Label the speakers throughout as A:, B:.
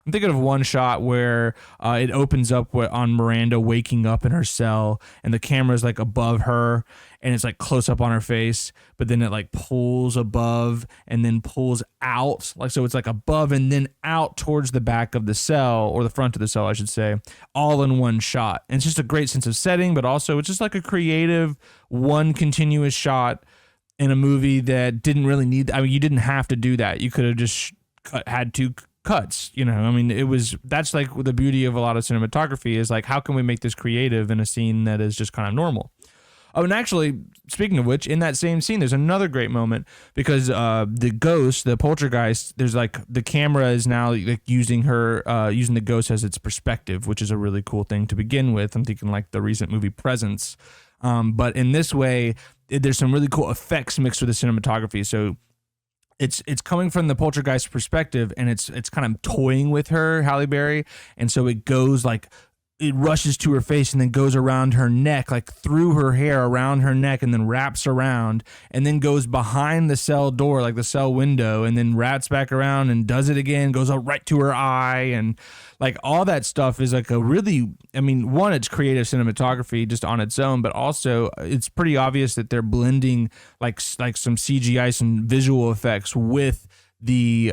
A: I'm thinking of one shot where it opens up on Miranda waking up in her cell, and the camera's like above her, and it's like close up on her face, but then it like pulls above and then pulls out, like, so it's like above and then out towards the back of the cell, or the front of the cell, I should say, all in one shot. And it's just a great sense of setting, but also it's just like a creative one continuous shot in a movie that didn't really need, I mean, you didn't have to do that. You could have just had two cuts, you know. I mean, that's like the beauty of a lot of cinematography, is like, how can we make this creative in a scene that is just kind of normal? Oh, and actually, speaking of which, in that same scene, there's another great moment, because the ghost, the poltergeist, there's like, the camera is now like using the ghost as its perspective, which is a really cool thing to begin with. I'm thinking like the recent movie Presence. But in this way, there's some really cool effects mixed with the cinematography. So it's coming from the poltergeist perspective, and it's kind of toying with her, Halle Berry, and so it goes like, it rushes to her face and then goes around her neck, like through her hair, around her neck, and then wraps around, and then goes behind the cell door, like the cell window, and then wraps back around and does it again, goes up right to her eye. And like, all that stuff is like a really, I mean, one, it's creative cinematography just on its own, but also it's pretty obvious that they're blending like some CGI, some visual effects with the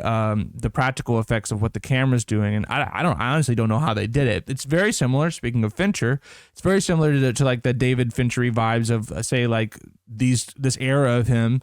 A: practical effects of what the camera's doing. And I honestly don't know how they did it. It's very similar, speaking of Fincher, it's very similar to like the David Finchery vibes of, say, like this era of him,